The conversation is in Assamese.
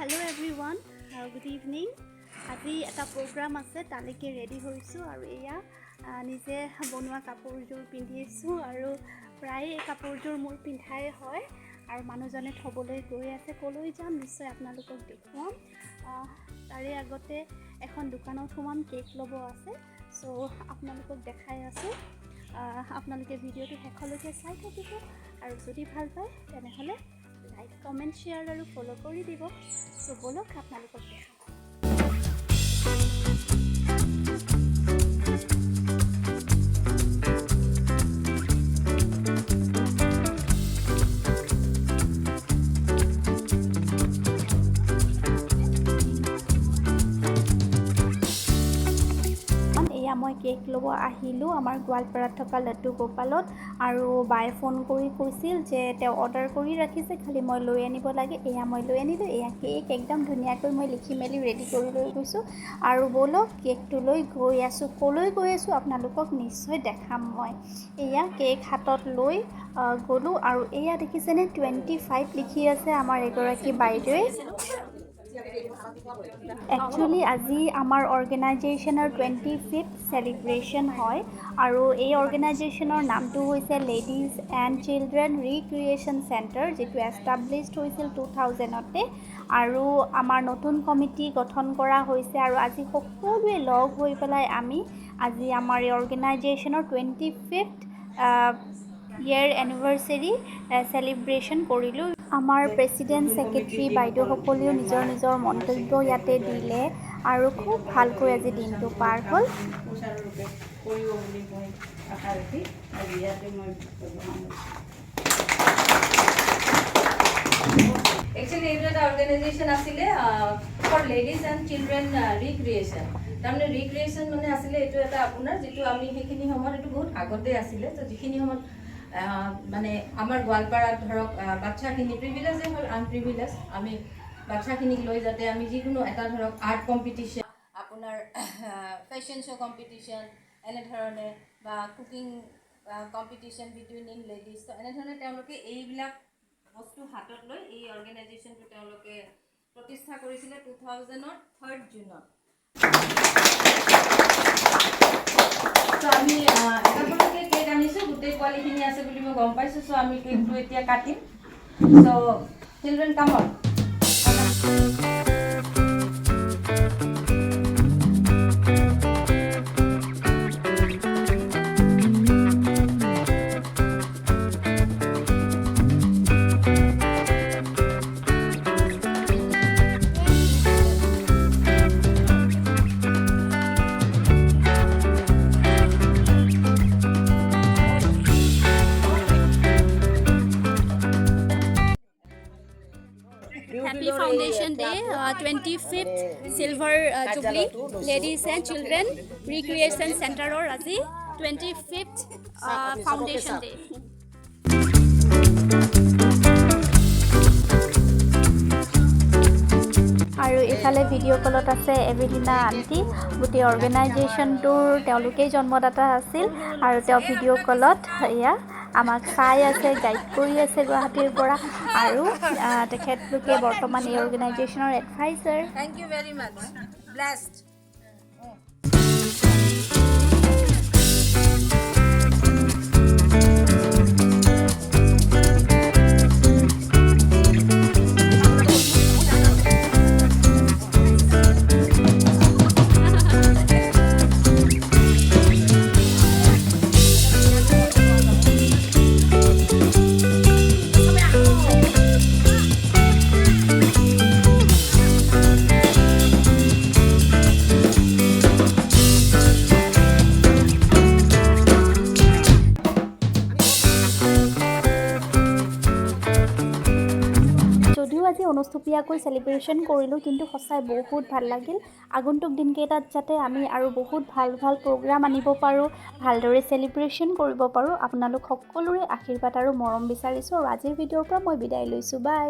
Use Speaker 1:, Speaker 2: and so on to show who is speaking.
Speaker 1: Hello everyone, good evening. আজি এটা program আছে তালৈকে ৰেডি হৈছোঁ আৰু এয়া নিজে বনোৱা কাপোৰযোৰ পিন্ধিছোঁ আৰু প্ৰায় এই কাপোৰযোৰ মোৰ পিন্ধাই হয় আৰু মানুহজনে থবলৈ গৈ আছে কলৈ যাম নিশ্চয় আপোনালোকক দেখুৱাম তাৰে আগতে এখন দোকানত সোমাম কেক ল'ব আছে সো আপোনালোকক দেখাই আছোঁ আপোনালোকে ভিডিঅ'টো শেষলৈকে চাই থাকিব আৰু যদি ভাল পায় তেনেহ'লে লাইক কমেণ্ট শ্বেয়াৰ আৰু ফ'ল' কৰি দিব সো বলক আপোনালোকক দেখাওঁ মই কেক ল'ব আহিলোঁ আমাৰ গোৱালপাৰাত থকা লাড্ডু গোপালত আৰু বাই ফোন কৰি কৈছিল যে তেওঁ অৰ্ডাৰ কৰি ৰাখিছে খালি মই লৈ আনিব লাগে এয়া মই লৈ আনিলোঁ এয়া কেক একদম ধুনীয়াকৈ মই লিখি মেলি ৰেডি কৰি লৈ গৈছোঁ আৰু বলক কেকটো লৈ গৈ আছোঁ ক'লৈ গৈ আছোঁ আপোনালোকক নিশ্চয় দেখাম মই এয়া কেক হাতত লৈ গ'লোঁ আৰু এয়া দেখিছেনে 25 লিখি আছে আমাৰ এগৰাকী বাইদেৱে Actually, আজি আমাৰ অৰ্গেনাইজেশ্যনৰ 25th celebration হয় আৰু এই অৰ্গেনাইজেশ্যনৰ নামটো হৈছে লেডিজ এণ্ড চিলড্ৰেন ৰিক্ৰিয়েশ্যন চেণ্টাৰ যিটো এষ্টাব্লিছড হৈছিল 2000তে আৰু আমাৰ নতুন কমিটি গঠন কৰা হৈছে আৰু আজি সকলোৱে লগ হৈ পেলাই আমি আজি আমাৰ এই অৰ্গেনাইজেশ্যনৰ 25th year anniversary celebration কৰিলোঁ আমাৰ প্ৰেছিডেণ্ট ছেক্ৰেটাৰী বাইদেউসকলেও নিজৰ মন্তব্য ইয়াতে দিলে আৰু খুব ভালকৈ আজি দিনটো পাৰ হ'ল
Speaker 2: Actually, it was an organization for ladies and children recreation. তাৰমানে recreation মানে আছিলে এইটো এটা আপোনাৰ যেটো আমি হেখিনি সময় এটো বহুত আগতে আছিলে তো যিখিনি সময় মানে আমাৰ গোৱালপাৰাত ধৰক বাচ্চাখিনি প্ৰিভিলেজ হ'ল আনপ্ৰিভিলেজ আমি বাচ্চাখিনিক লৈ যাতে আমি যিকোনো এটা ধৰক আৰ্ট কম্পিটিশ্যন আপোনাৰ ফেশ্বন শ্ব' কম্পিটিশ্যন এনেধৰণে বা cooking competition between in ladies তো এনেধৰণে তেওঁলোকে এইবিলাক বস্তু হাতত লৈ এই অৰ্গেনাইজেশ্যনটো তেওঁলোকে প্ৰতিষ্ঠা কৰিছিলে 2000ৰ 3rd জুনত তো আমি আপোনালোকে কেক আনিছোঁ গোটেই কোৱালিটিখিনি আছে বুলি মই গম পাইছোঁ সো আমি কেকটো এতিয়া কাটিম so children come on
Speaker 1: Happy Foundation Day, 25th Silver Jubilee, Ladies and Children Recreation Center or Azi 25th Foundation Day. আৰু এফালে ভিডিঅ' কলত আছে এভেলিনা আণ্টি গোটেই অৰ্গেনাইজেশ্যনটোৰ তেওঁলোকেই জন্মদাতা আছিল আৰু তেওঁ ভিডিঅ' কলত এয়া আমাক চাই আছে গাইড কৰি আছে গুৱাহাটীৰ পৰা আৰু তেখেতলোকে বৰ্তমান এই অৰ্গেনাইজেশ্যনৰ adviser
Speaker 2: Thank you very much. Blessed.
Speaker 1: আজি অনুষ্টুপীয়াকৈ সেলিব্ৰেশ্যন কৰিলোঁ কিন্তু সঁচাই বহুত ভাল লাগিল আগন্তুক দিনকেইটাত যাতে আমি আৰু বহুত ভাল প্ৰগ্ৰাম আনিব পাৰোঁ ভালদৰে সেলিব্ৰেশ্যন কৰিব পাৰোঁ আপোনালোক সকলোৰে আশীৰ্বাদ আৰু মৰম বিচাৰিছোঁ আৰু আজিৰ ভিডিঅ'ৰ পৰা মই বিদায় লৈছোঁ বাই